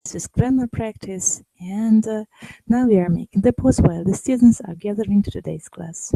This is grammar practice, and now we are making the pause while the students are gathering to today's class.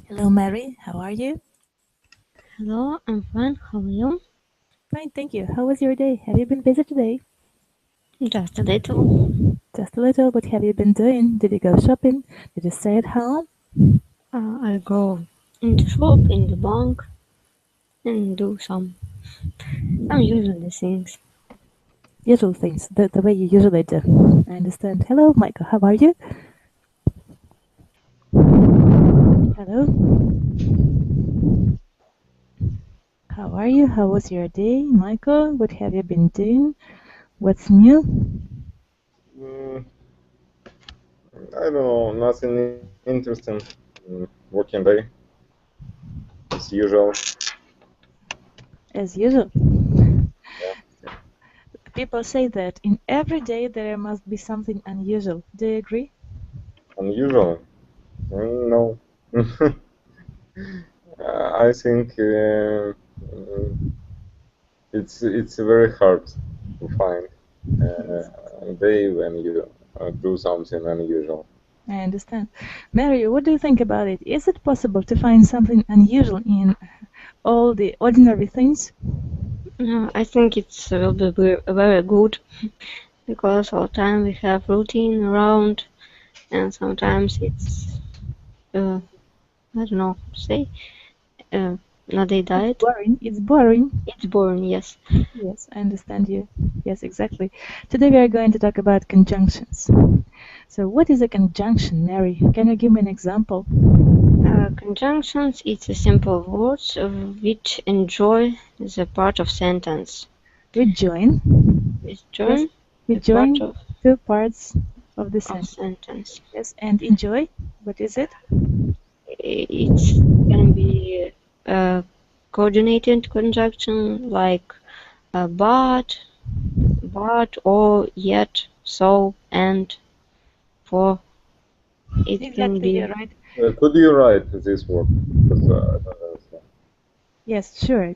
Hello, Mary. How are you? Hello, I'm fine. How are you? Fine, thank you. How was your day? Have you been busy today? Just a little. Just a little. What have you been doing? Did you go shopping? Did you stay at home? I go in the shop, in the bank, and do some usual things. Usual things, the way you usually do. I understand. Hello, Michael. How are you? Hello. How are you? How was your day, Michael? What have you been doing? What's new? I don't know, nothing interesting. Working day, as usual. As usual. People say that in every day there must be something unusual. Do you agree? Unusual? No. I think it's very hard to find a day when you do something unusual. I understand. Mary, what do you think about it? Is it possible to find something unusual in all the ordinary things? I think it will be very good because all the time we have routine around, and sometimes it's I don't know how to say. Not a diet. Boring. It's boring. It's boring. Yes. Yes, I understand you. Yes, exactly. Today we are going to talk about conjunctions. So what is a conjunction, Mary? Can you give me an example? Conjunctions, it's a simple words which enjoy the part of sentence. We join. We join. We join two parts of the sentence. Yes, and enjoy. What is it? It can be a coordinated conjunction like but, or, yet, so, and, for. It exactly, can be. You're right. Could you write this word? Because I don't understand. Yes, sure.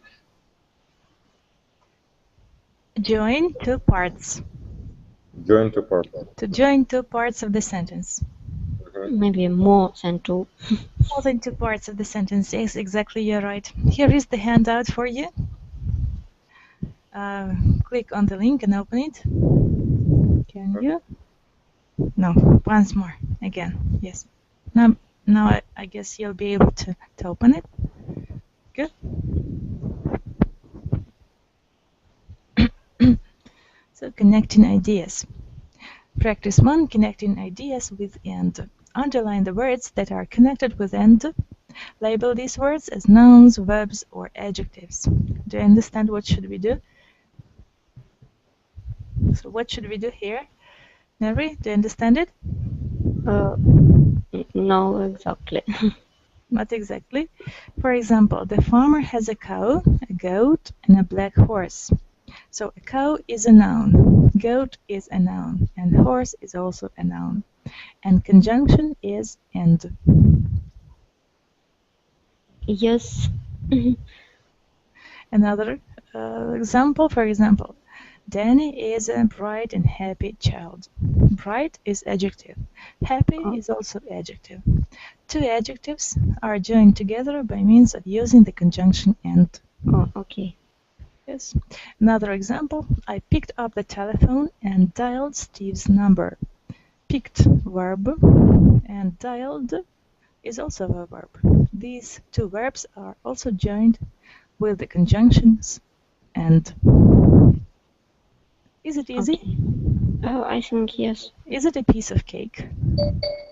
Join two parts. Join two parts. To join two parts of the sentence. Maybe more than two. More than two parts of the sentence. Yes, exactly, you're right. Here is the handout for you. Click on the link and open it. Can you? No, once more. Again. Yes. Now I guess you'll be able to open it. Good. So connecting ideas. Practice 1, connecting ideas with and. Underline the words that are connected with and. Label these words as nouns, verbs, or adjectives. Do you understand what should we do? So what should we do here? Mary, do you understand it? No, exactly. Not exactly. For example, the farmer has a cow, a goat, and a black horse. So a cow is a noun, goat is a noun, and horse is also a noun. And conjunction is and. Yes. Another example, for example, Danny is a bright and happy child. Bright is adjective. Happy is also adjective. Two adjectives are joined together by means of using the conjunction and. Oh, okay. Yes. Another example, I picked up the telephone and dialed Steve's number. Picked verb and dialed is also a verb. These two verbs are also joined with the conjunctions and. Is it easy? Okay. Oh, I think yes. Is it a piece of cake?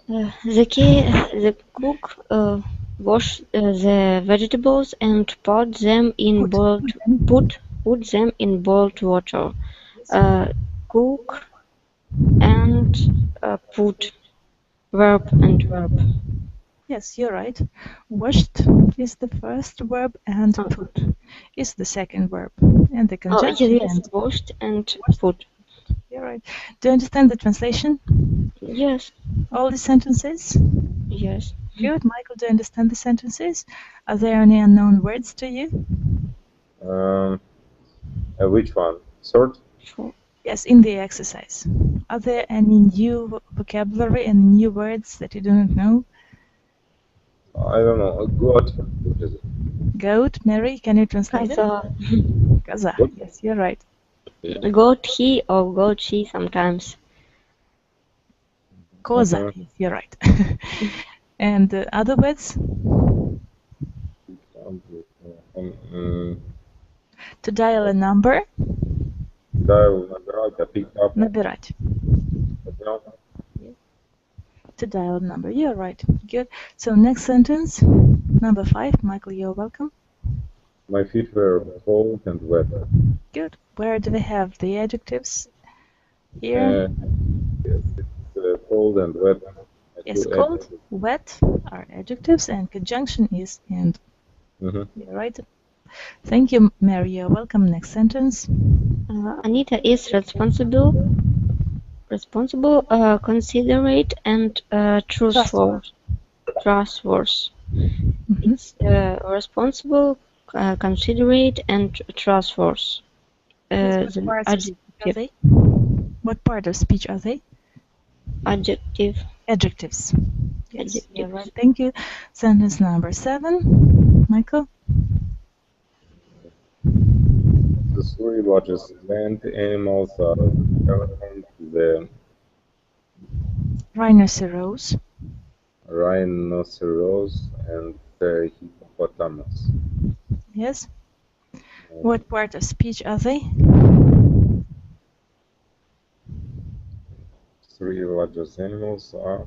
The cook washed the vegetables and put them in boiled water. Cook and put verb and verb. Yes, you're right. Washed is the first verb and put is the second verb. And the conjunction yes, and. washed and put. You're right. Do you understand the translation? Yes. All the sentences? Yes. Good. Michael, do you understand the sentences? Are there any unknown words to you? Which one? Sort? Sure. Yes, in the exercise. Are there any new vocabulary and new words that you do not know? I don't know. Goat. What is it? Goat, Mary, can you translate Kaza. it? Kaza. Yes, you're right. Goat he or goat she sometimes. Koza. Yes, you're right. And other words? To dial a number? Pick up. Набирать. To dial a number. You're right. Good. So next sentence, number 5. Michael, you're welcome. My feet were cold and wet. Good. Where do we have the adjectives? Here. Yes, it's cold and wet. Yes, cold, wet are adjectives, and conjunction is and. You're right. Thank you, Mary. You're welcome. Next sentence. Anita is responsible, considerate, and trustworthy. It's responsible, considerate, and trustworthy. What part of speech are they? Adjective. Adjectives. Yes, Adjectives. you're right. Thank you. Sentence number 7. Michael? The 3 largest land animals are the elephant, the Rhinoceros. rhinoceros, and the hippopotamus. Yes. What part of speech are they? 3 largest animals are.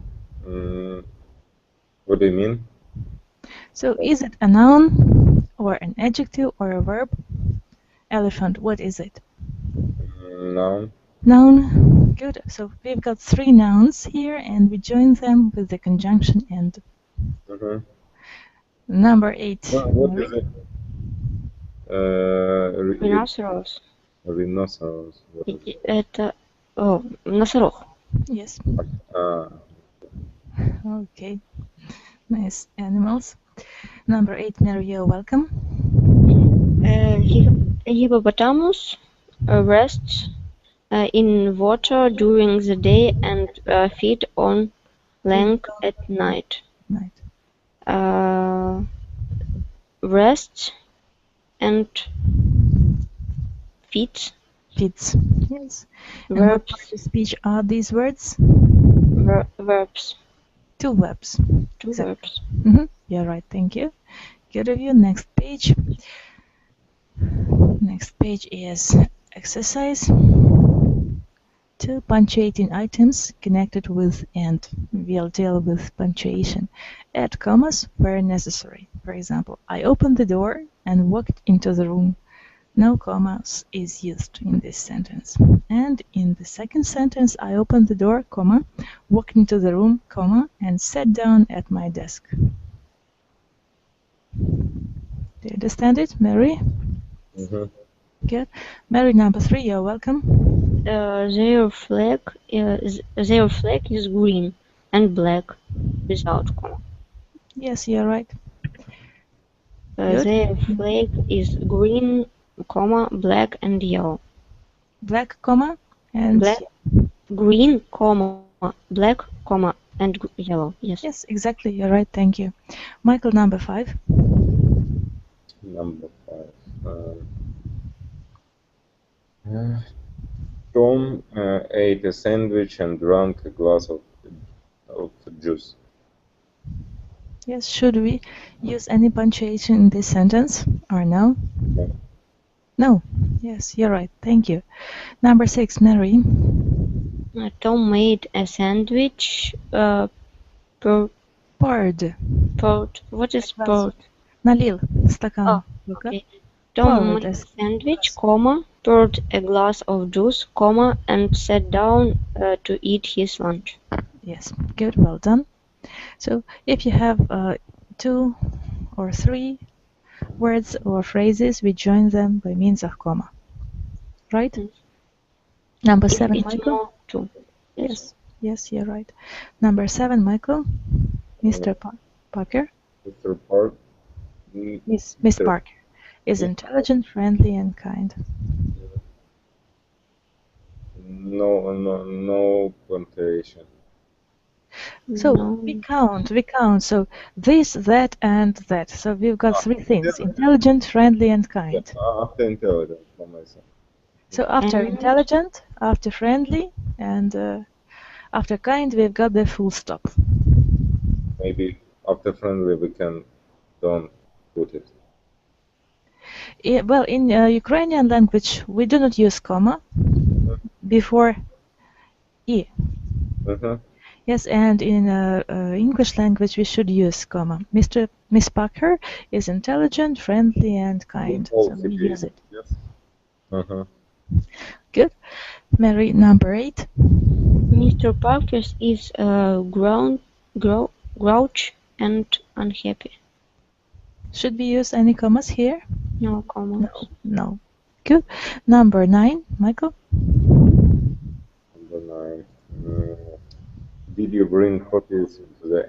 What do you mean? So is it a noun or an adjective or a verb? Elephant, what is it? Noun. Noun. Good. So we've got 3 nouns here and we join them with the conjunction and. Number 8. What is it? Rhinoceros. Rhinoceros. Это носорог. Yes. Okay. Nice animals. Number 8, Mary, you're welcome. Hippopotamus rests in water during the day and feed on land at night. Rest and fits, Fits. Yes. And what verbs, part of speech are these words? verbs, Two verbs. two Exactly. verbs. Yeah, right. Thank you. Good review. Next page. Next page is exercise. 2 punctuating items connected with and. We'll deal with punctuation. Add commas where necessary. For example, I opened the door and walked into the room. No commas is used in this sentence. And in the second sentence, I opened the door, comma, walked into the room, comma, and sat down at my desk. Do you understand it, Mary? Mm-hmm. Good. Mary, number 3, you're welcome. Their flag is green and black without comma. Yes, you're right. Good. Their flag is green, comma, black and yellow. Black, comma, and Black, green, comma, black, comma, and yellow. Yes. yes, exactly. You're right. Thank you. Michael, number 5. Number 5. Tom ate a sandwich and drank a glass of juice. Yes, should we use any punctuation in this sentence or no? No. No. Yes, you're right. Thank you. Number 6, Mary. Tom made a sandwich. Poured. What is poured? Налил стакан. Oh, okay. Tom made a sandwich, comma, poured a glass of juice, comma, and sat down to eat his lunch. Yes, good, well done. So if you have 2 or 3 words or phrases, we join them by means of comma. Right? Mm. Number If 7, it's Michael? more too. Yes, you're right. Number 7, Michael? Mr. Parker? Mr. Park. Miss Parker is intelligent, friendly, and kind. No punctuation. So No. we count. So this, that, and that. So we've got 3 things: intelligent, friendly, and kind. After intelligent, for myself. So after And- intelligent, after friendly, and after kind, we've got the full stop. Maybe after friendly we can don't put it. Well, in Ukrainian language, we do not use comma before e. Yes, and in English language, we should use comma. Miss Parker is intelligent, friendly, and kind. So we use it. Yes. Good. Mary, number 8. Mr. Parker is grouch and unhappy. Should we use any commas here? No commas. No. Good. Number 9, Michael. Number 9. Did you bring copies to the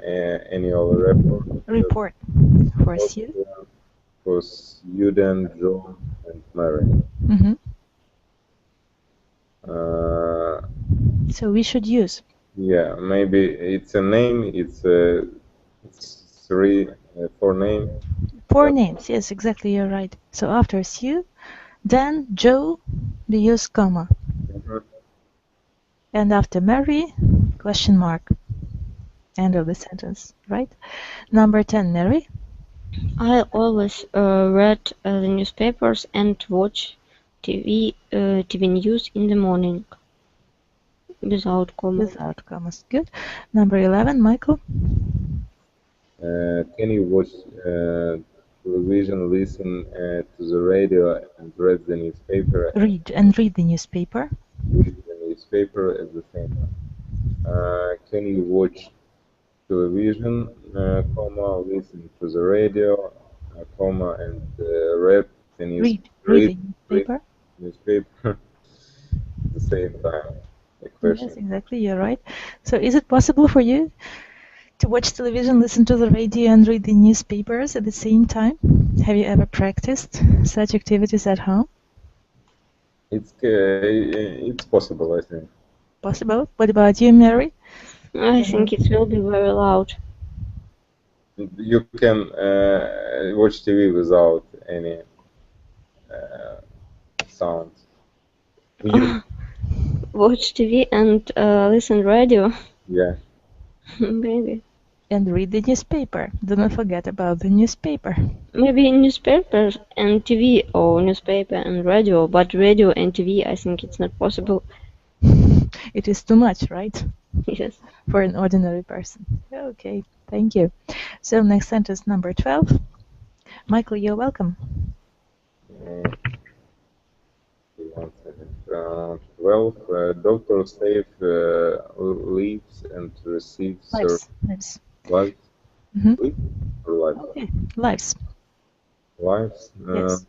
annual report? Report for Sue. For Sweden, John, and Mary. So we should use. Yeah, maybe it's a name. It's 4 names. 4 names. Yes, exactly. You're right. So after Sue, then Joe, we use comma. And after Mary, question mark. End of the sentence, right? Number 10, Mary. I always read the newspapers and watch TV news in the morning. Without commas. Without commas. Good. Number 11, Michael. Can you watch television, listen to the radio, and read the newspaper? Read the newspaper. Read the newspaper at the same time. Can you watch television, comma, listen to the radio, comma, and read the Read the newspaper at the same time? Yes, exactly. You're right. So is it possible for you to watch television, listen to the radio, and read the newspapers at the same time? Have you ever practiced such activities at home? It's possible, I think. Possible. What about you, Mary? I think it will be very loud. You can watch TV without any sound. You. Watch TV and listen radio. Yeah. Maybe. And read the newspaper. Do not forget about the newspaper. Maybe newspaper and TV, or newspaper and radio, but radio and TV, I think it's not possible. It is too much, right? Yes. For an ordinary person. Okay, thank you. So next sentence number 12. Michael, you're welcome. 1 second. 12. Doctor save lives and receives Lives. lives. Mhm. Lives or lives? Okay, lives. Lives. Yes.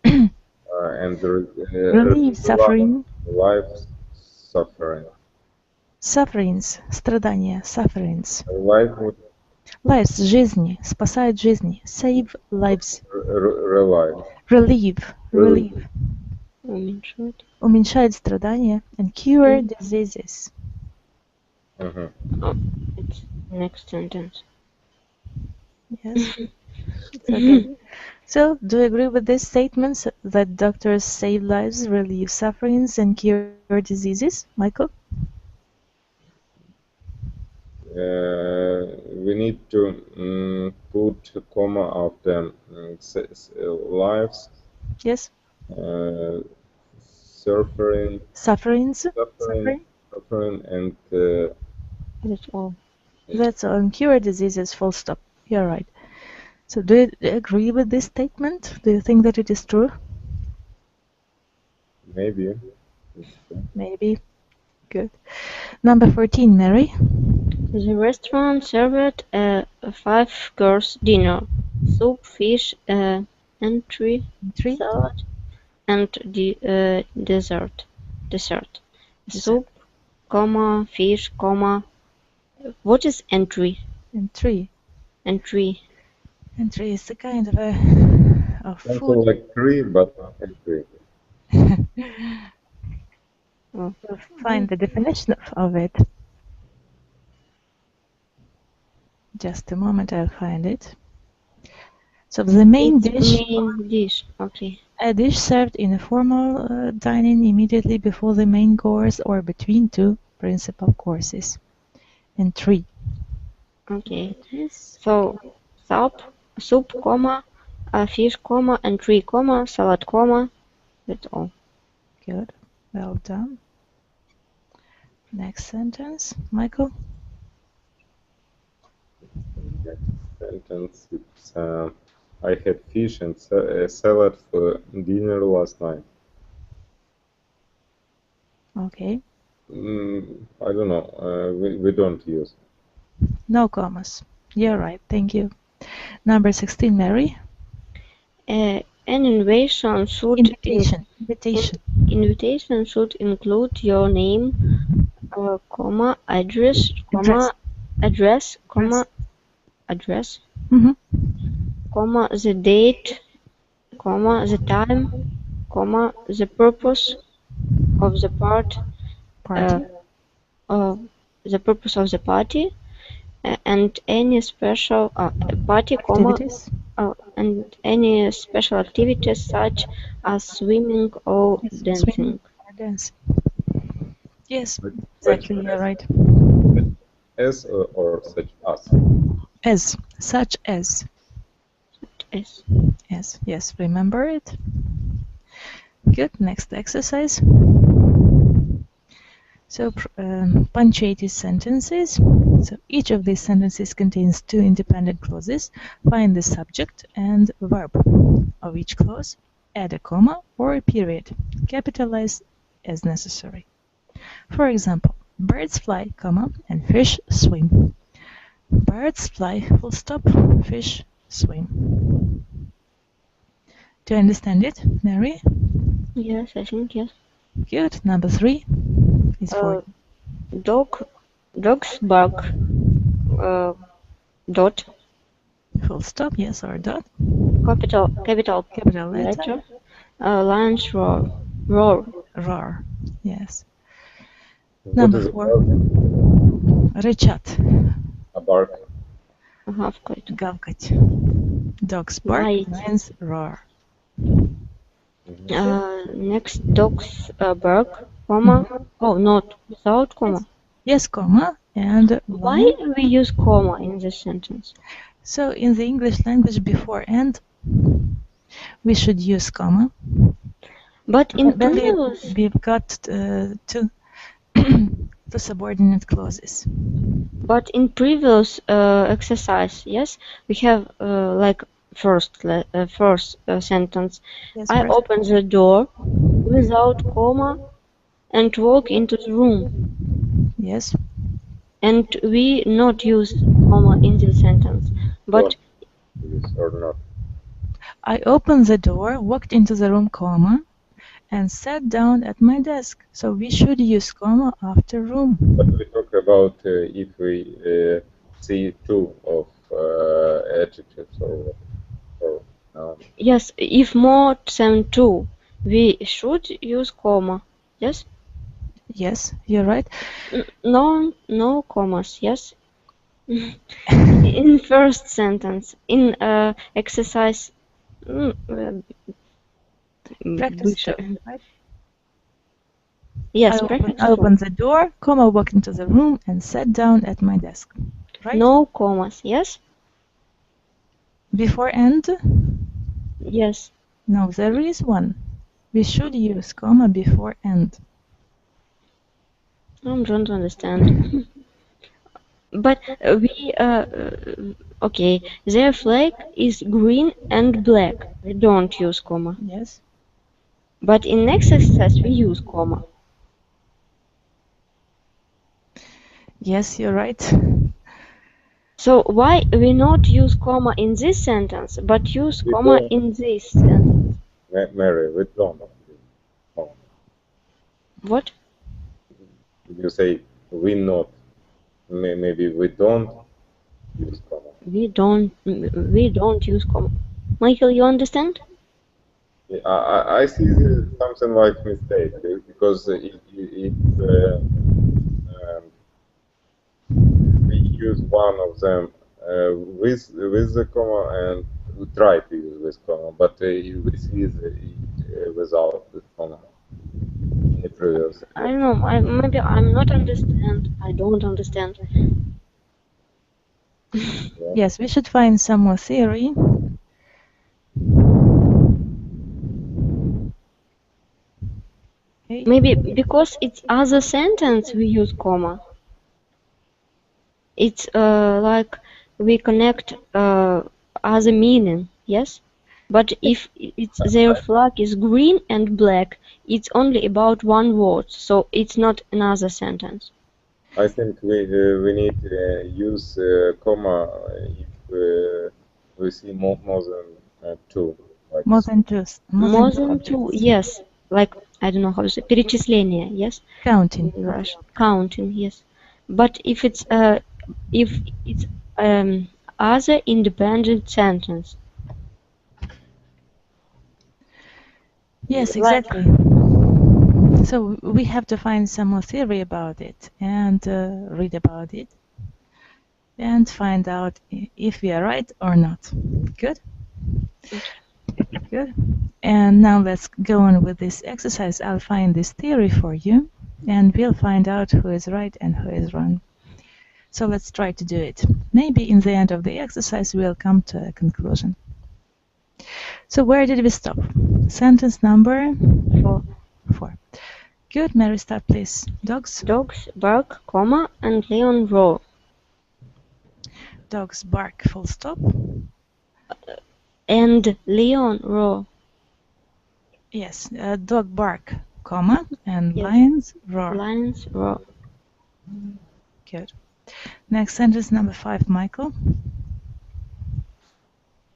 And Relieve suffering. lives suffering. Sufferings. Страдания. Sufferings. Life Lives. Жизни. Спасает жизни. Save lives. relive. Relieve. Уменьшать. Уменьшает страдания. And cure diseases. Uh-huh. Oh, it's next sentence. Yes. It's okay. So, do you agree with these statements that doctors save lives, relieve sufferings, and cure diseases, Michael? We need to put a comma after lives, Yes. suffering, Sufferings. and That's all. That's all. And cure diseases, full stop. You're right. So, do you agree with this statement? Do you think that it is true? maybe. Maybe. Good. Number 14, Mary. The restaurant served a 5-course dinner: soup, fish, entry, 3. salad, and dessert. Soup, comma, fish, comma. What is entry? And 3. Entry. Entry is a kind of a Also food. like tree, but entry. Oh. We'll find the definition of it. Just a moment, I'll find it. So the main It's dish, main dish. Okay. a dish served in a formal dining immediately before the main course or between 2 principal courses. And 3. Okay. So soup, comma, fish, comma, entry, comma, salad, comma. That's all. Good. Well done. Next sentence, Michael. Next sentence. It's I had fish and salad for dinner last night. Okay. I don't know. We don't use. No commas. You're right. Thank you. Number 16, Mary. An invitation should invitation should include your name, comma, address, comma, Mhm. comma, the date, comma, the time, comma, the purpose of the Party. the purpose of the party, and any special party, comma, Activities. and any special activities such as swimming or dancing. Swimming or dancing. Yes, exactly. You're right. As or such as. As. Such as. Yes. Yes. Remember it. Good. Next exercise. So, punctuated sentences. So, each of these sentences contains 2 independent clauses. Find the subject and verb of each clause. Add a comma or a period. Capitalize as necessary. For example, birds fly, comma, and fish swim. Birds fly, full stop, fish swim. Do you understand it, Mary? Yes, I think yes. Good. Number 3 is for dogs bark. Dot. full stop, yes or dot. Capital Letter. Lions roar. Roar. Yes. What Number is a 4. bark? Рычат. A bark. Гавкать. Гавкать. Dogs bark. Лаять. Lions roar. Next, dogs bark, comma. Oh, not without comma. Yes, comma. And Why we use comma in this sentence? So in the English language, before and we should use comma. But in Then previous, we've got two two subordinate clauses. but in previous exercise, yes, we have like first sentence. Yes, I first. open the door without comma and walk into the room. Yes. And we not use comma in this sentence. But Use or not. I opened the door, walked into the room, comma, and sat down at my desk. So we should use comma after room. But we talk about if we see two of adjectives or yes, if more than two, we should use comma. Yes. Yes, you're right. No commas. Yes. In first sentence, in exercise. Practice. Right? Yes, I opened the door, comma, walked into the room, and sat down at my desk. Right? No commas. Yes. Before and? Yes. No, there is one. We should use comma before and. I don't understand. But we okay. Their flag is green and black. We don't use comma. Yes. But in next exercise we use comma. Yes, you're right. So why we not use comma in this sentence, but use comma in this sentence? Mary, we don't. What? You say we not. Maybe we don't use comma. We don't use comma. Michael, you understand? Yeah, I see something like mistake because we use one of them with the comma and we try to use with comma, but we see without the comma in the previous. I don't know. Maybe I'm not understand. I don't understand. Yeah. Yes, we should find some more theory. Okay. Maybe because it's other sentence we use comma. It's like we connect other meaning, yes? But if it's their flag is green and black, it's only about one word, so it's not another sentence. I think we need to use comma if we see more than two. Like More than two. More than two, yes. Like, I don't know how to say, перечисление, yes? Counting. In Russian. Counting, yes. But if it's other independent sentence. Yes, exactly. So we have to find some more theory about it and read about it and find out if we are right or not. Good? Good. And now let's go on with this exercise. I'll find this theory for you and we'll find out who is right and who is wrong. So let's try to do it. Maybe in the end of the exercise we'll come to a conclusion. So where did we stop? Sentence number 4. Good, Mary, start please. Dogs. Dogs bark, comma, and Leon roar. Dogs bark, full stop. And Leon roar. Yes, dog bark, comma, and Yes. lions roar. Lions roar. Good. Next sentence number 5, Michael.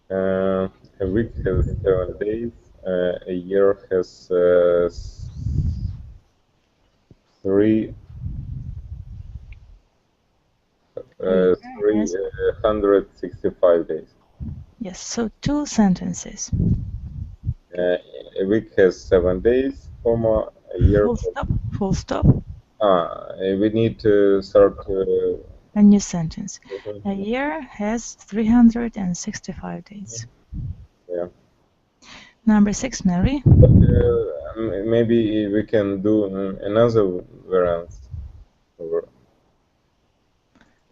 A week has 7 days. A year has 365 days. Yes, so 2 sentences. A week has 7 days, comma, a year. Full stop. We need to start A new sentence. A year has 365 days. Yeah. Number 6, Mary. But, maybe we can do another variant.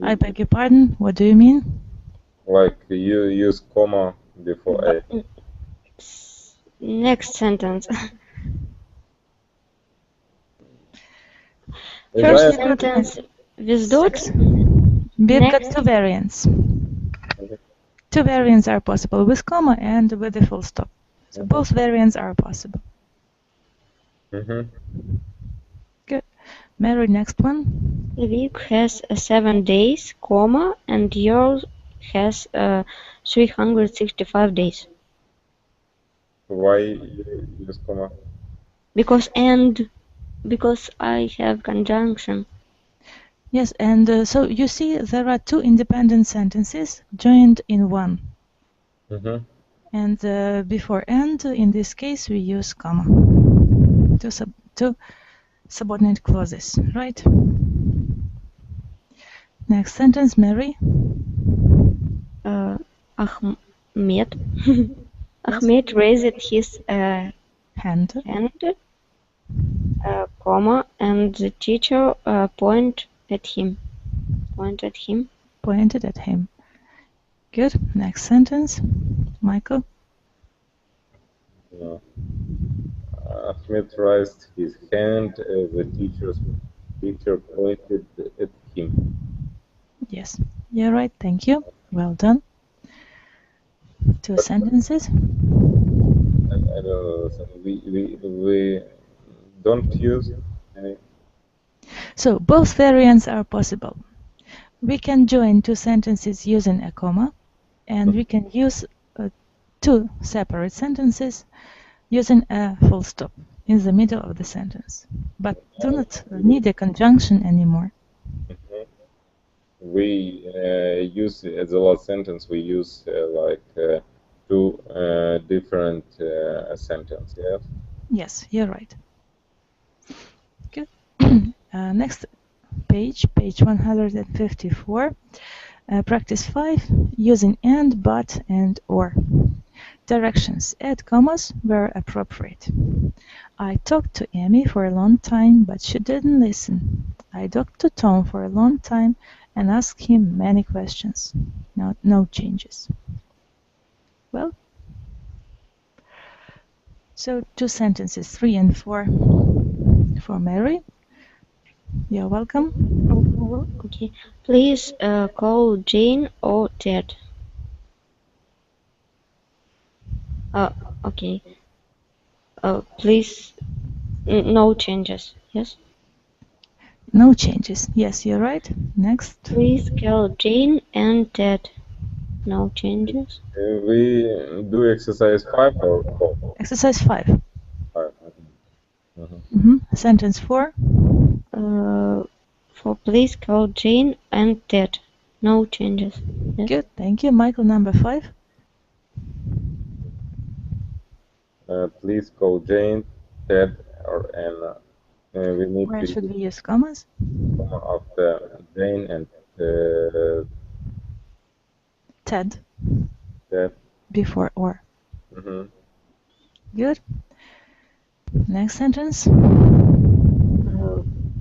I beg your pardon, what do you mean? Like you use comma before a. Next sentence. Is First that- sentence with dots. We've got Next. two variants. Two variants are possible, with comma and with a full stop. So both variants are possible. Mhm. Good. Mary, next one. The week has 7 days, comma, and yours has 365 days. Why you use comma? Because I have conjunction. Yes, and so you see there are two independent sentences joined in one. Mhm. And before and, in this case, we use comma. Two subordinate clauses, right? Next sentence, Mary. Ahmed. Ahmed raised his Hand. hand, comma, and the teacher pointed at him. Pointed at him. Good. Next sentence, Michael. No. Ahmed raised his hand. The teacher pointed at him. Yes, you're right. Thank you. Well done. Two sentences. I don't know. So we don't use any. So both variants are possible. We can join two sentences using a comma, and we can use two separate sentences using a full stop in the middle of the sentence, but do not need a conjunction anymore. Mhm. We use as the last sentence. We use like two different sentences. Yes. Yes, you're right. Good. Next page 154. Practice 5, using and, but, and, or. Directions. Add commas where appropriate. I talked to Amy for a long time, but she didn't listen. I talked to Tom for a long time and asked him many questions. No changes. Well, so two sentences, 3 and 4 for Mary. You're welcome. Okay. Please call Jane or Ted. Okay. Please, no changes. Yes. No changes. Yes, you're right. Next. Please call Jane and Ted. No changes. We do exercise 5 or 4? Exercise 5. 5. Mhm. Sentence 4. For please call Jane and Ted. No changes. Yes. Good. Thank you. Michael, number 5. Please call Jane, Ted, or Anna. We need Where to should use we use commas? comma after Jane and Ted. Ted. Before or. Mhm. Good. Next sentence.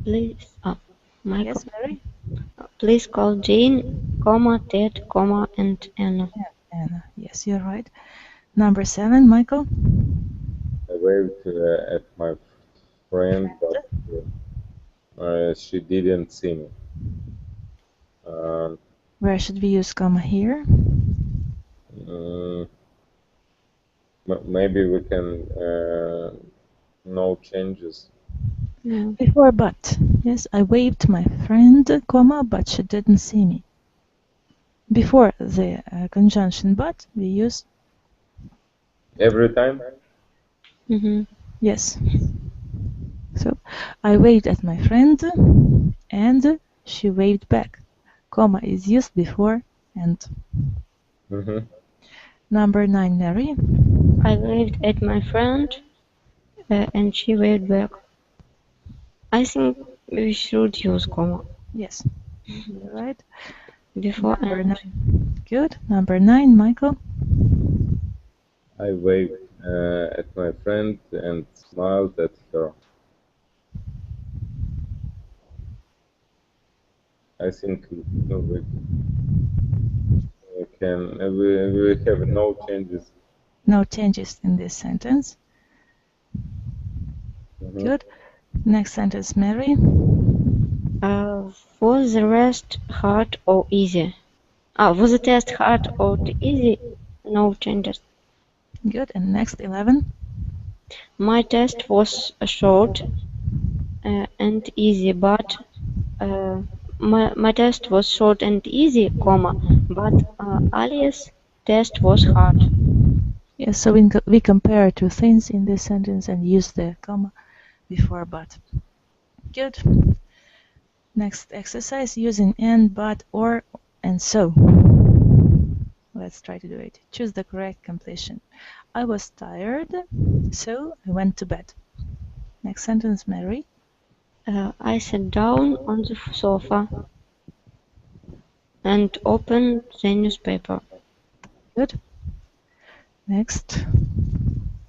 Please, Michael. Yes, Mary. Please call Jane, comma, Ted, comma, and Anna. Anna. Yes, you're right. Number 7, Michael. I waved at my friend, but she didn't see me. Where should we use comma here? Maybe we can no changes. Yeah. Before but. Yes, I waved my friend, comma, but she didn't see me. Before the conjunction but, we use Every time? Mm-hmm. yes. So, I waved at my friend, and she waved back. Comma is used before and. Mm-hmm. Number 9, Mary. I waved at my friend, and she waved back. I think we should use comma. Yes, you're right. Before Number and. 9. Good. Number 9, Michael. I waved at my friend and smiled at her. I think we have no changes. No changes in this sentence. Good. Next sentence, Mary. Was the rest hard or easy? Was the test hard or easy? No changes. Good. And next, 11. My test was short and easy, but my test was short and easy, comma, but Ali's test was hard. Yes, so we compare two things in this sentence and use the comma before but. Good. Next exercise, using and, but, or, and so. Let's try to do it. Choose the correct completion. I was tired, so I went to bed. Next sentence, Mary. I sat down on the sofa and opened the newspaper. Good. Next,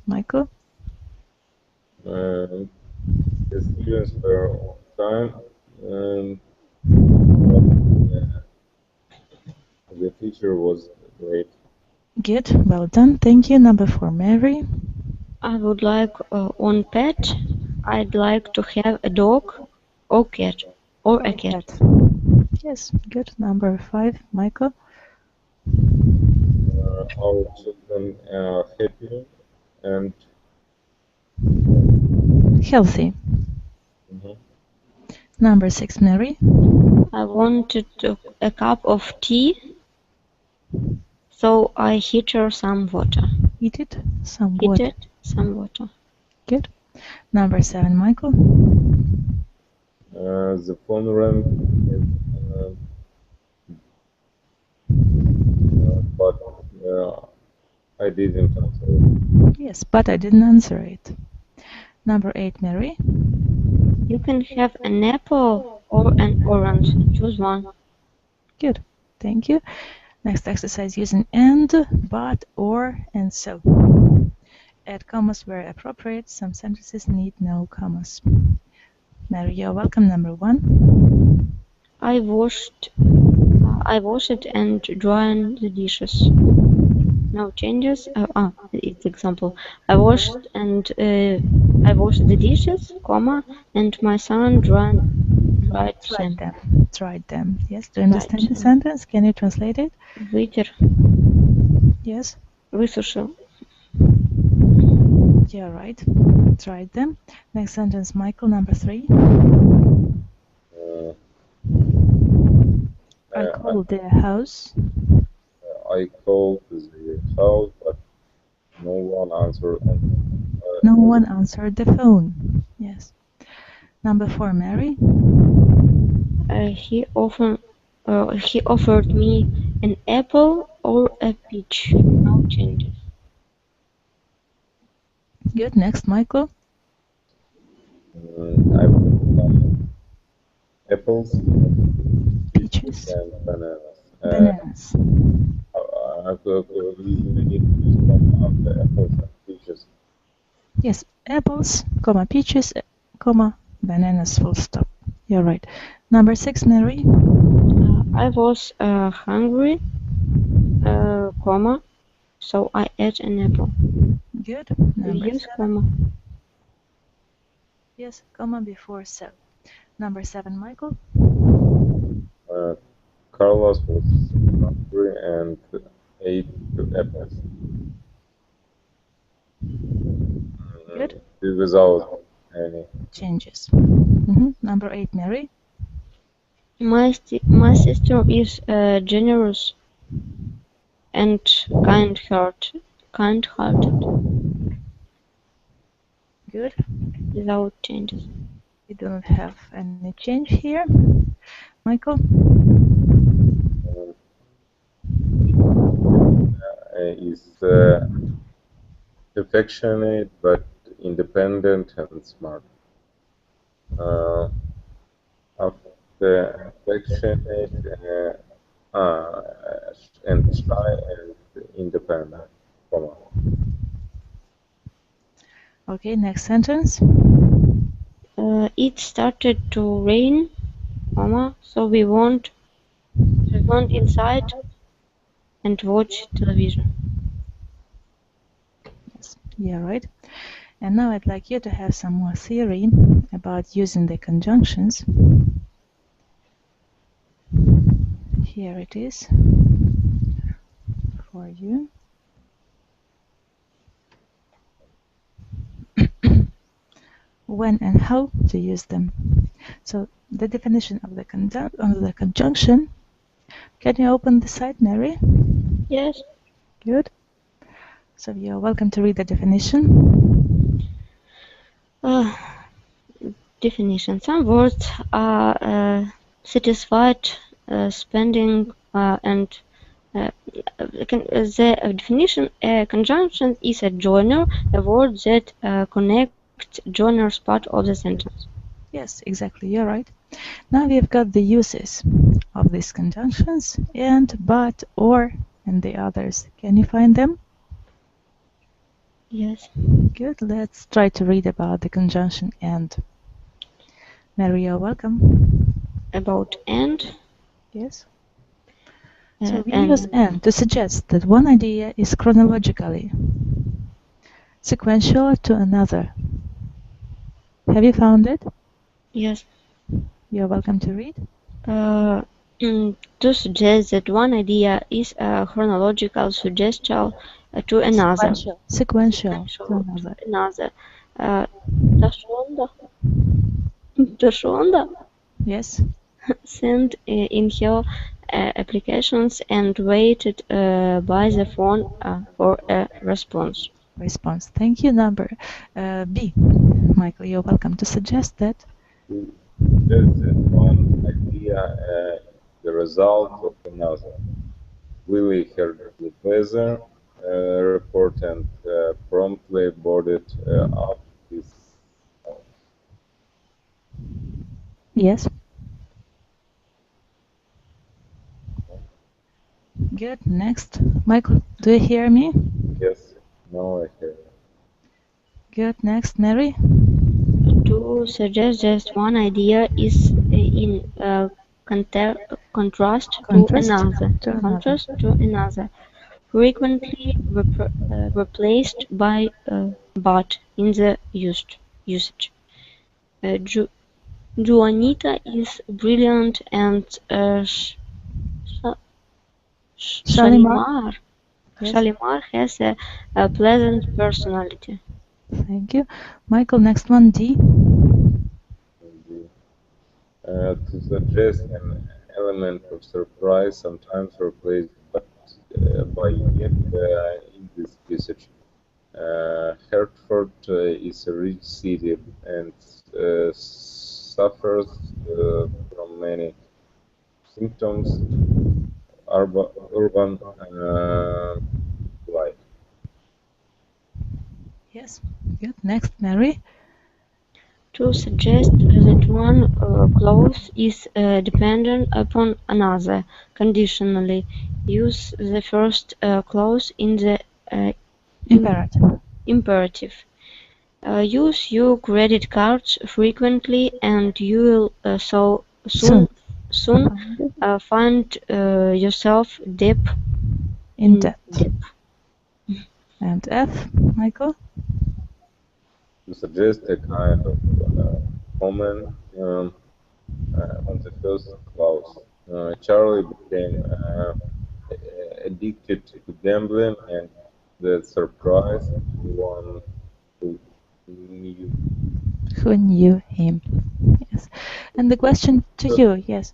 Michael. The students were on time, and the teacher was late. Good. Well done. Thank you. Number 4, Mary. I would like one pet. I'd like to have a dog or cat or a cat. Yes. Good. Number 5, Michael. Our children are happy and Healthy. Number 6, Mary. I wanted a cup of tea, so I heated some water. Heated some water. Heated some water. Good. Number 7, Michael. the phone rang, but I didn't answer it. Yes, but I didn't answer it. Number 8, Mary. You can have an apple or an orange. Choose one. Good. Thank you. Next exercise, using and, but, or, and so. Add commas where appropriate. Some sentences need no commas. Mary, you're welcome. Number 1. I washed and dried the dishes. No changes. It's example. I washed the dishes, comma, and my son dried them. Tried them. Yes. Do you understand the sentence? Can you translate it? Вытер. Yes. Высушил. Yeah, right. Tried them. Next sentence, Michael. Number 3. I called the house. I called the house, but no one answered. No one answered the phone. Yes. Number 4, Mary. He offered me an apple or a peach. No changes. Good. Next, Michael. I bought apples, Peaches. and bananas. Bananas. We need to use comma after apples and peaches. Yes. Apples, comma, peaches, comma, bananas, full stop. You're right. Number 6, Mary. I was hungry, comma, so I ate an apple. Good. Number Use 7. comma. Yes, comma before so. Number 7, Michael. Carlos was hungry and ate 2 apples. Good. Without any Changes. Number 8, Mary. My sister is generous and kind-hearted. Good. Without changes. We don't have any change here. Michael. Is affectionate but independent and smart. After affectionate and shy and independent, comma. Okay, next sentence. It started to rain, so we went inside and watch television. Yes, yeah, right. And now I'd like you to have some more theory about using the conjunctions. Here it is for you. When and how to use them. So the definition of the conjunction. Can you open the site, Mary? Yes. Good. So you're welcome to read the definition. Definition. Some words are satisfied, spending, and the definition: a conjunction is a joiner, a word that connects joiners part of the sentence. Yes, exactly. You're right. Now we've got the uses of these conjunctions: and, but, or, and the others. Can you find them? Yes. Good. Let's try to read about the conjunction and. Mary, you're welcome. About and. Yes. So we use and to suggest that one idea is chronologically sequential to another. Have you found it? Yes. You're welcome to read. To suggest that one idea is a chronological suggestion to another. Sequential to another. Tashonda Yes. sent in her applications and waited by the phone for a response. Thank you. Number B. Michael, you're welcome to suggest that. Suggest that one idea is the result of another. Willie heard the weather report and promptly boarded up his phone. Yes. Good. Next. Michael, do you hear me? Yes. No, I hear you. Good. Next. Mary? To suggest that one idea is in contrast to another. Frequently replaced by but in the usage. Juanita is brilliant and Shalimar has a pleasant personality. Thank you. Michael, next one, D. To suggest an element of surprise, sometimes replaced by yet in this usage. Hertford is a rich city and suffers from many symptoms urban life. Yes. Good. Next, Mary. To suggest that one clause is dependent upon another, conditionally, use the first clause in the imperative. Use your credit cards frequently and you will soon find yourself deep in debt. And F, Michael? To suggest a kind of comment on the first clause. Charlie became addicted to gambling, and that surprised everyone who knew him. Yes. And the question to you, yes.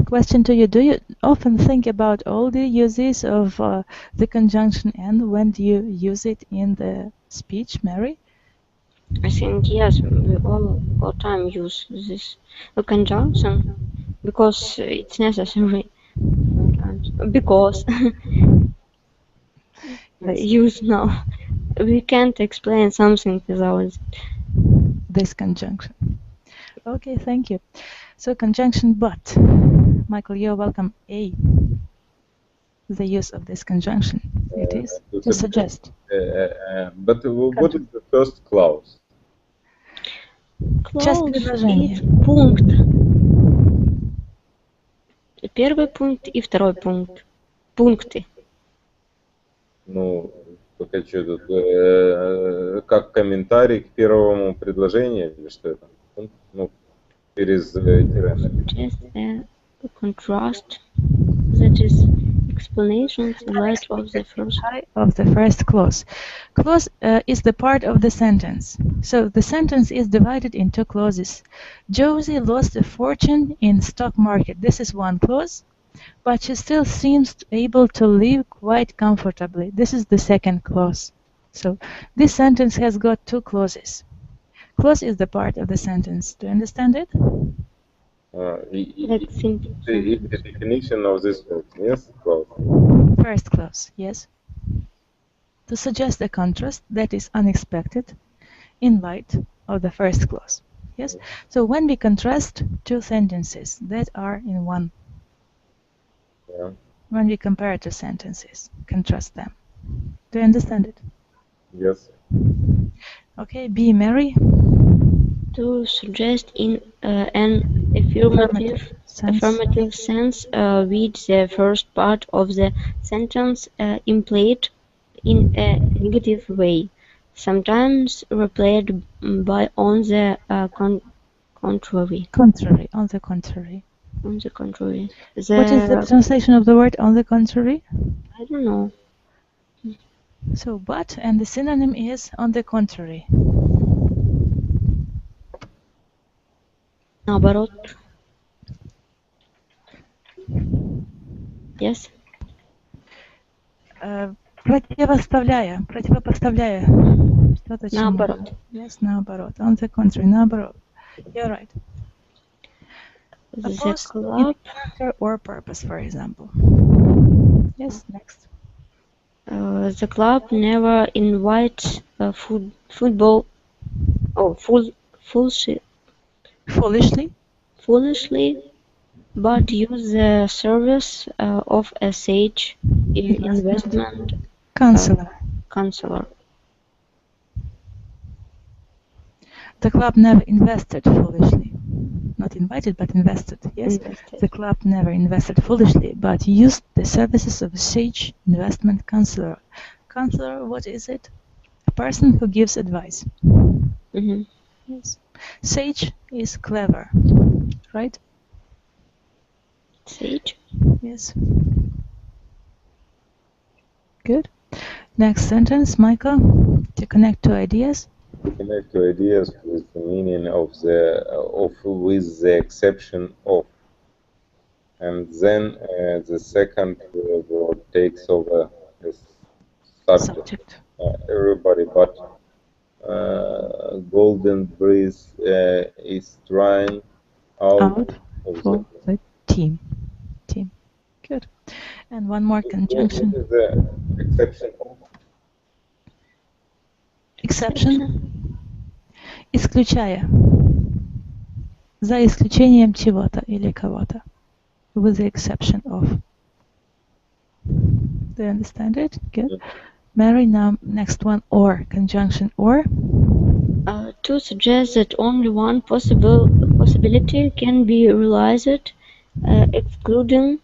Question to you: do you often think about all the uses of the conjunction and when do you use it in the speech, Mary? I think yes, we all time use this conjunction because it's necessary. Because use now. We can't explain something without this conjunction. Okay, thank you. So conjunction but. Michael, you're welcome. A. The use of this conjunction. it is to to suggest. But what is the first clause? Часть Clause предложения. is пункт. Первый пункт и второй пункт. Пункты. Ну, только что тут, как комментарий к первому предложению, или что это? Ну, через тире. Just a contrast, that is explanations in light of the first. Of the first clause. Clause is the part of the sentence. So the sentence is divided in two clauses. Josie lost a fortune in stock market. This is one clause, but she still seems able to live quite comfortably. This is the second clause. So this sentence has got two clauses. Clause is the part of the sentence. Do you understand it? That's simple. The definition of this word, yes, clause. First clause, yes. To suggest a contrast that is unexpected in light of the first clause. Yes. So when we contrast two sentences that are in one, Yeah. when we compare two sentences, contrast them. Do you understand it? Yes. Okay. Be merry. To suggest in an affirmative sense with the first part of the sentence implied in a negative way, sometimes replaced by on the contrary. Contrary. On the contrary. On the contrary. What is the translation of the word on the contrary? I don't know. So but, and the synonym is on the contrary. Наоборот. Yes. Противопоставляя. Что-то чему. Наоборот. Yes, наоборот. On the contrary, наоборот. You're right. The Opposed club. in character or purpose, for example. Yes, next. The club never invites football. Oh, foolishly, but use the service of a sage investment counselor. The club never invested foolishly. Not invited, but invested. Yes, Invested. the club never invested foolishly, but used the services of a sage investment counselor. Counselor, what is it? A person who gives advice. Mhm. Yes. Sage is clever, right? Sage. Yes. Good. Next sentence, Michael. To connect two ideas. Connect two ideas with the meaning of with the exception of, and then the second word takes over as subject. Everybody but Golden Breeze is trying out of for the team. Good. And one more conjunction. What is the exception of? Exception. Исключая. За исключением чего-то или кого-то. With the exception of. Do you understand it? Good. Yeah. Mary, now next one, or. Conjunction or. To suggest that only one possibility can be realized, excluding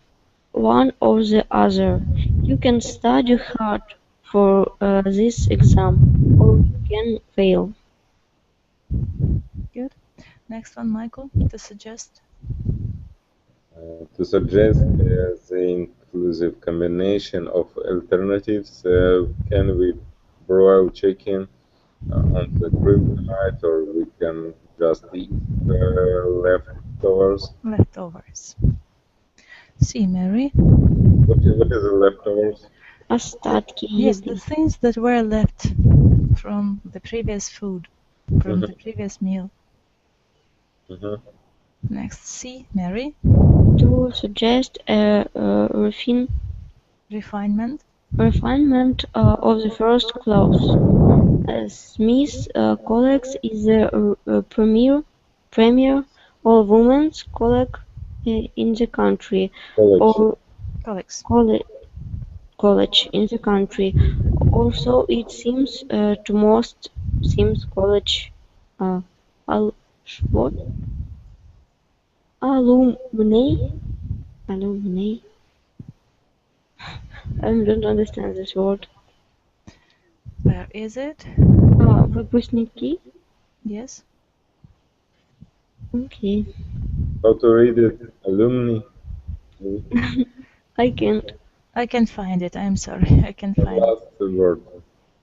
one or the other. You can study hard for this exam, or you can fail. Good. Next one, Michael, to suggest. To suggest the inclusive combination of alternatives, can we broil chicken on the grill tonight, or we can just eat leftovers? Leftovers. See, Mary. What is the leftovers? Остатки Yes, еды. the things that were left from the previous food, from the previous meal. Next, C, Mary. To suggest a Refinement. refinement of the first clause. Smith's colleagues is the premier all-women's colleague in the country. Colleagues. Or Colleagues. college in the country. Also, it seems to most college what? Alumni. I don't understand this word. Where is it? Выпускники. Yes. Okay. How to read it? Alumni. I can't. I can find it. I'm sorry. I can The find it. last word.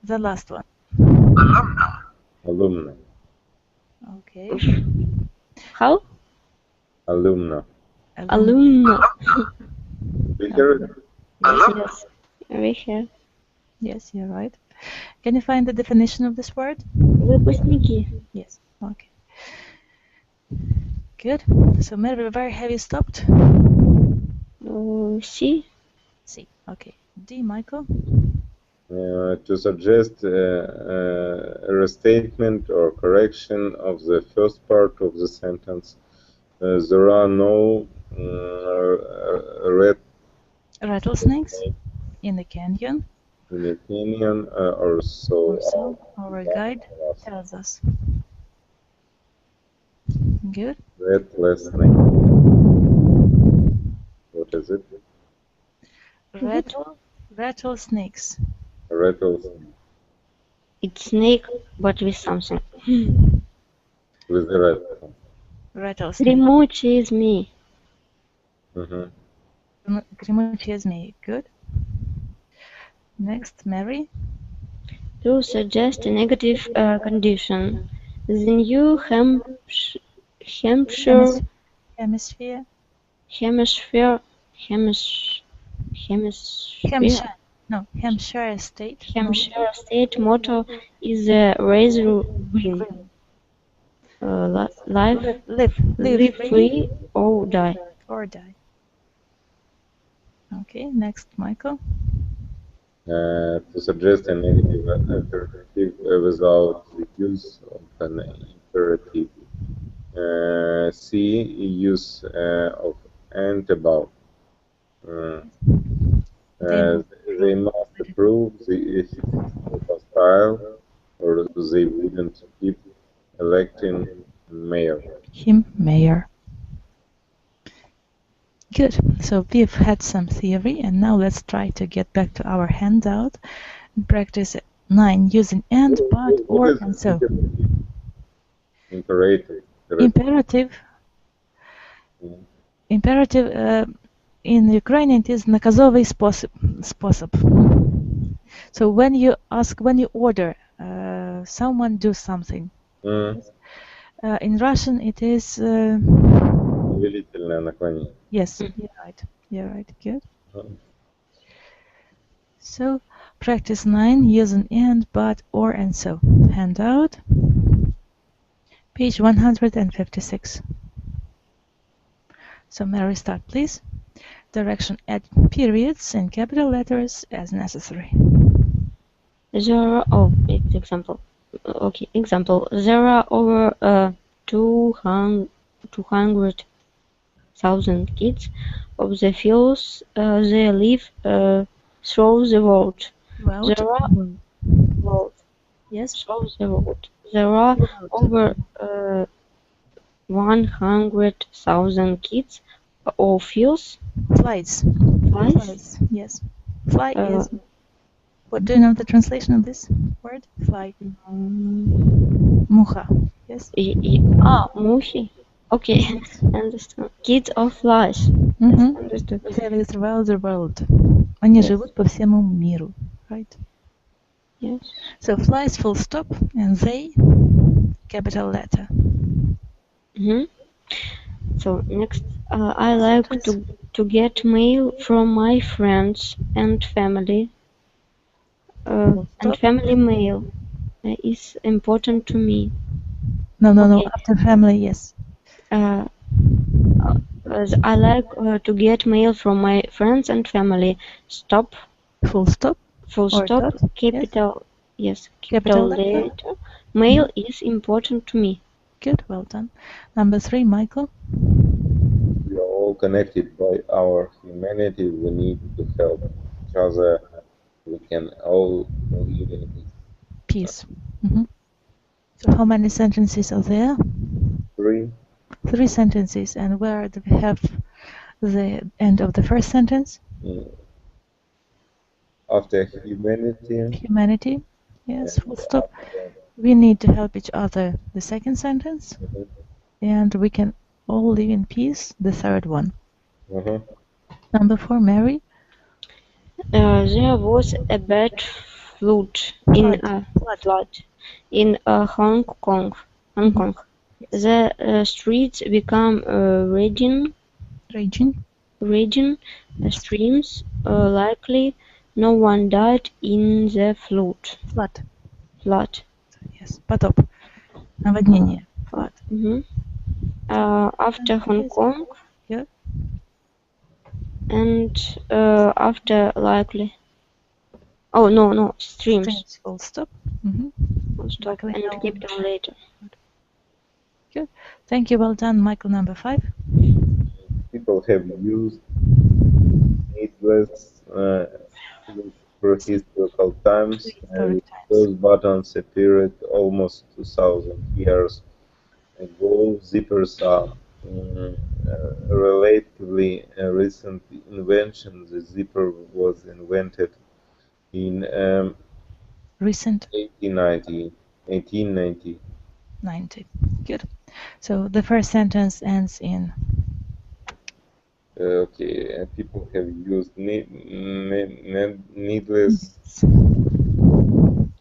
The last one. Alumni. Okay. How? Alumna. Alumna. We hear it? Yes. We have. Yes, you're right. Can you find the definition of this word? Выпускники. Yes. Okay. Good. So, Mary, where have you stopped? C. C. Okay. D, Michael. To suggest a restatement or correction of the first part of the sentence. There are no Rattlesnakes in the canyon. in the canyon or so. Also, our guide tells us. Good. Rattlesnake. What is it? Rattlesnakes. Rattlesnake. It's snake, but with something. With the rat. Rattlesnake. Гремучие змеи. Гремучие змеи. Good. Next, Mary. To suggest a negative condition. The New Hampshire Hemisphere. Hampshire State motto is razor green. Live free or die. Okay, next, Michael. To suggest a negative alternative without the use of an imperative. C. Use of and about. They must approve the ethics of a style, or they wouldn't keep electing mayor. Mayor. Good. So we've had some theory, and now let's try to get back to our handout and practice 9 using and, but, or, and so. Imperative. Imperative in Ukrainian it is наказовый способ. So when you order someone do something. In Russian it is Повелительное наклонение. Yes, you're right. Good. So practice 9 using and, but, or, and so. Handout. Page 156. So Mary, start please. Direction: add periods and capital letters as necessary. There are, it's example. Okay, example. There are over 200,000 kids of the fields. They live through the world. There are Yes. through the world. There are over 100,000 kids or fields. Flies. Yes. Fly is. What do you know the translation of this word? Fly. Mucha. Yes. Мухи. Okay, understand. Kids or flies. Yes, Understood. They live throughout the world. Они живут по всему миру. Right? Yes. So flies full stop and they capital letter. So next, I like to get mail from my friends and family. And family mail is important to me. No. After family, yes. I like to get mail from my friends and family. Stop. Full stop. Full stop. Capital. Yes. Capital letter. Mail is important to me. Good. Well done. Number 3, Michael. We are all connected by our humanity. We need to help each other we can all live in Peace. Mhm. So how many sentences are there? 3. 3 sentences. And where do we have the end of the first sentence? After humanity, Humanity. Yes, and full stop. after, We need to help each other. The second sentence. Mhm. And we can all live in peace. The third one. Mhm. Number 4, Mary. There was a bad flood in Hong Kong. The streets become raging streams. Likely, no one died in the flood. Yes, потоп. Наводнение. Flood. After Hong Kong. Yeah. And after likely. Oh no, streams. Full stop. Full stop. And capital later. Good. Thank you. Well done, Michael. Number 5. People have used needless prehistorical times, and those buttons appeared almost 2,000 years ago. Zippers are relatively recent invention. The zipper was invented in Recent 1890. 90. Good. So the first sentence ends in Okay, people have used needless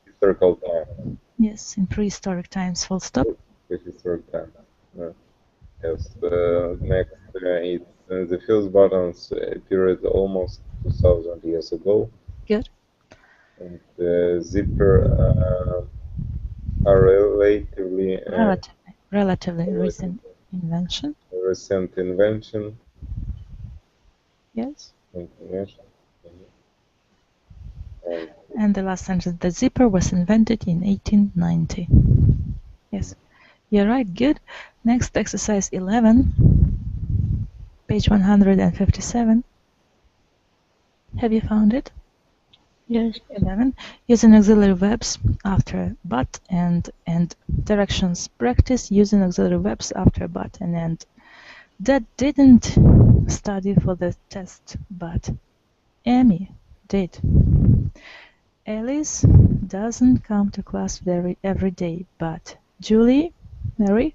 historical time. Yes, in prehistoric times. Full stop. Prehistoric time. Yes. Next, it's the first buttons appeared almost 2,000 years ago. Good. And zipper are relatively recent invention. Recent invention. Yes. And the last sentence, the zipper was invented in 1890. Yes. You're right. Good. Next, exercise 11, page 157. Have you found it? Yes. 11. Using auxiliary verbs after but and directions. Practice using auxiliary verbs after but and end. Dad didn't study for the test, but Amy did. Alice doesn't come to class every day, but Julie, Mary?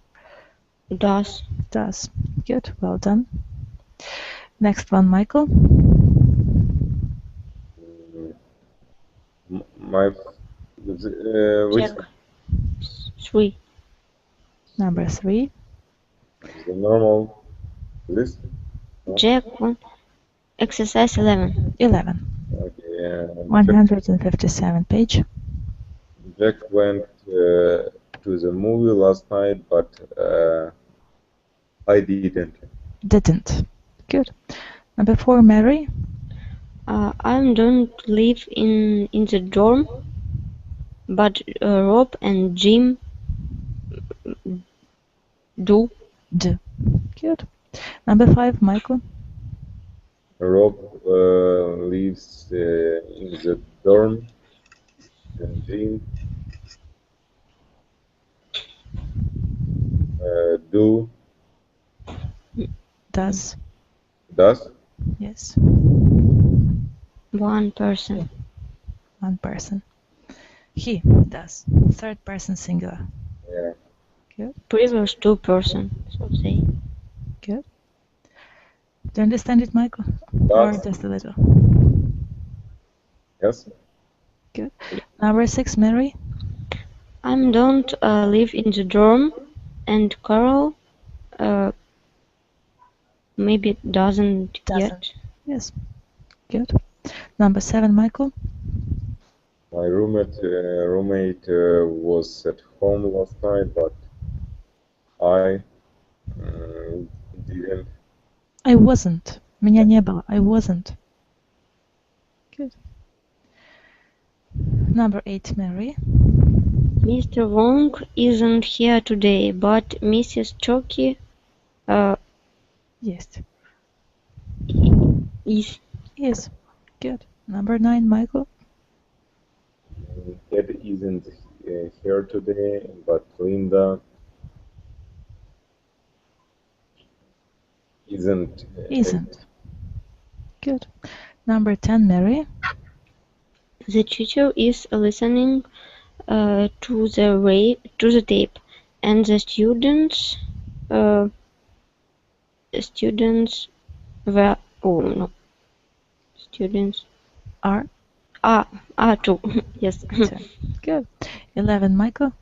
Does. Good, well done. Next one, Michael. Which 3. Number 3. The normal list. Jack 1. Exercise 11. 11. Okay. 157 page. Jack went to the movie last night, but I didn't. Good. Number 4, Mary. I don't live in the dorm, but Rob and Jim do. Good. Number 5, Michael. Rob lives in the dorm, and Jim Does. Yes. One person. He does. Third person singular. Yeah. Good. Previous 2 person, so say. Good. Do you understand it, Michael? Or just a little? Yes. Good. Number 6, Mary. I don't live in the dorm, and Carol maybe doesn't yet. Yes. Good. Number 7, Michael. My roommate was at home last night, but I didn't. I wasn't. Меня не было. I wasn't. Good. Number 8, Mary. Mr. Wong isn't here today, but Mrs. Choki Yes. is. Good. Number 9, Michael. Ed isn't here today, but Linda isn't. Isn't. Good. Number 10, Mary. The teacher is listening to the tape, and the students were students Are. are too. Yes. Good. 11, Michael.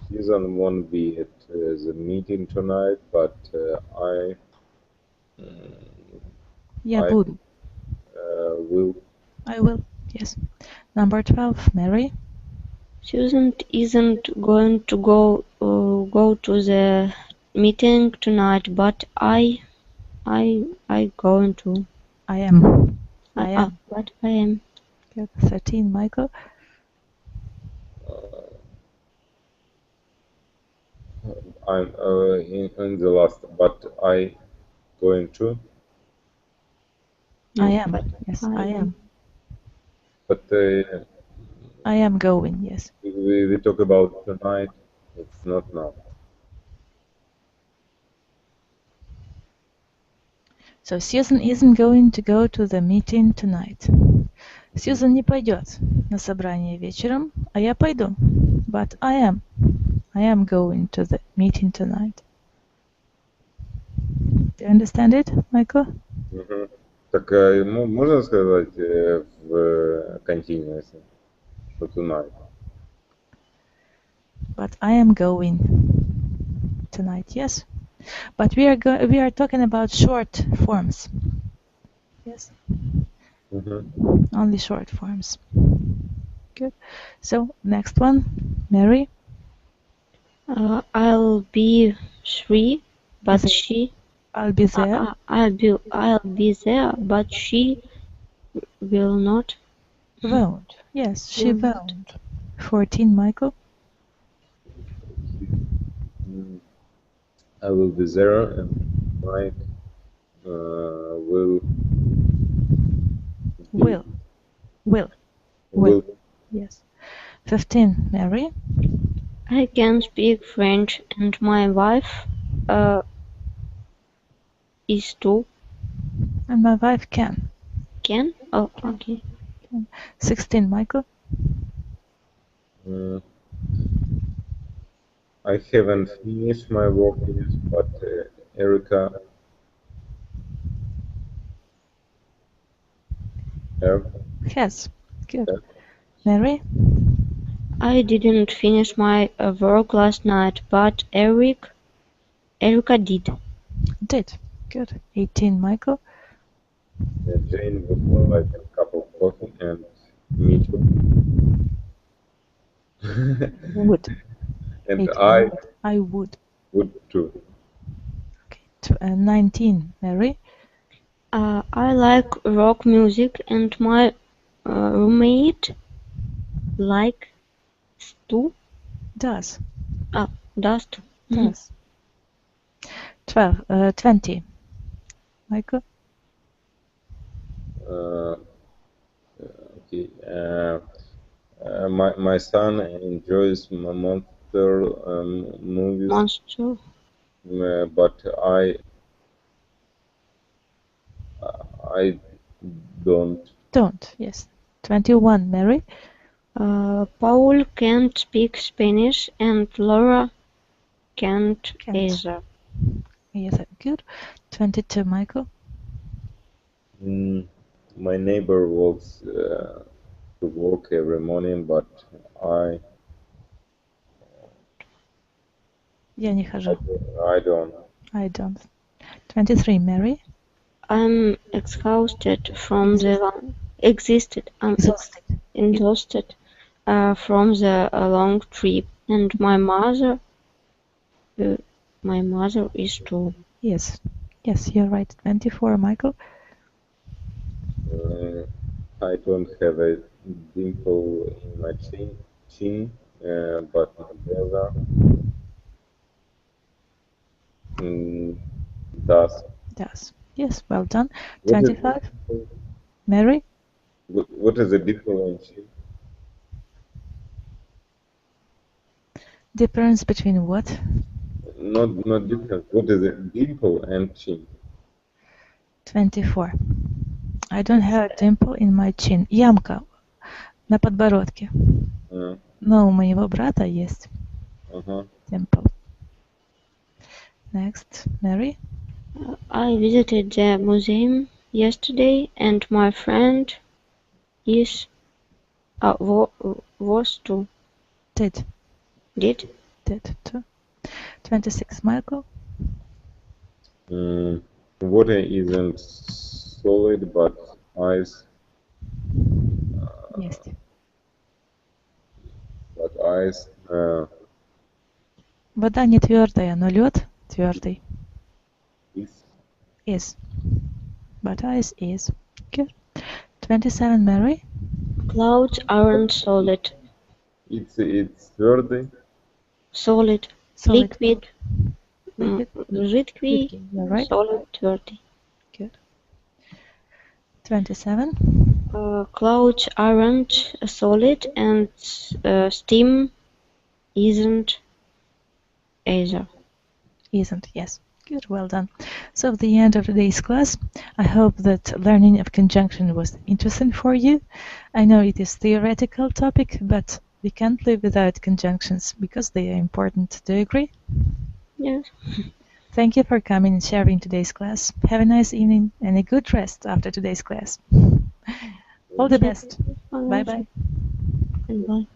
Susan won't be at the meeting tonight, but I Я I буду. will. I will. Yes. Number 12, Mary. Susan isn't going to go to the meeting tonight, but I going to. I am. I am. But I am. Good. 13, Michael. I'm in the last, but I going to. I am. But Yes, I I am. But I am going. Yes. we talk about tonight. It's not now. So Susan isn't going to go to the meeting tonight. Сьюзан не пойдет на собрание вечером, а я пойду. But I am going to the meeting tonight. Do you understand it, Michael? Мгм. Так можно сказать в continuous, что tonight? But I am going tonight, yes. But we are talking about short forms. Yes. Мгм. Only short forms. Good. So next one, Mary. I'll be 3, but There. she. I'll be there. I'll be there, but she will not. Won't. Yes, she Will not. won't. 14, Michael. I will be there, and Mike will. Will. Will. Yes. 15, Mary. I can speak French, and my wife is too. And my wife can. Can? Oh, okay. 16, Michael. I haven't finished my work yet, but Erica Has. Good. Yeah. Mary. I didn't finish my work last night, but Erica did. Did. Good. 18, Michael. Jane would like a cup of coffee, and me too. Would. And 18, I would. would too. Okay. 19, Mary. I like rock music, and my roommate likes too. Does. Does too. Does. 20, Michael. Okay. My son enjoys monster movies, Monster. but I don't. Don't. Yes. 21, Mary. Paul can't speak Spanish, and Laura can't Can't. either. Yes. Good. 22, Michael. My neighbor walks to work every morning, but I Я не хожу. don't. I don't. 23, Mary. I'm exhausted from the exhausted from the long trip, and my mother is too. Yes. Yes, you're right. 24, Michael. I don't have a dimple in my chin, but my brother does. Does. Yes, well done. What is 25, Mary. What is the difference? Difference between what? Not difference. What is it? Dimple and chin. 24. I don't have a dimple in my chin. Ямка на подбородке. Но у моего брата есть dimple. Next, Mary. I visited the museum yesterday, and my friend was too. Did too. 26, Michael. Water isn't solid, but ice. Есть. But ice. Вода не твердая, но лед твердый. Is. But ice is. Good. 27, Mary. Clouds aren't solid. It's твердый. Solid. Liquid. Жидкий. You're right. Solid. Твердый. Good. 27. Clouds aren't solid, and steam isn't either. Isn't, yes. Good, well done. So at the end of today's class, I hope that learning of conjunction was interesting for you. I know it is theoretical topic, but we can't live without conjunctions because they are important. Do you agree? Yes. Thank you for coming and sharing today's class. Have a nice evening and a good rest after today's class. All the best. Bye-bye. And bye.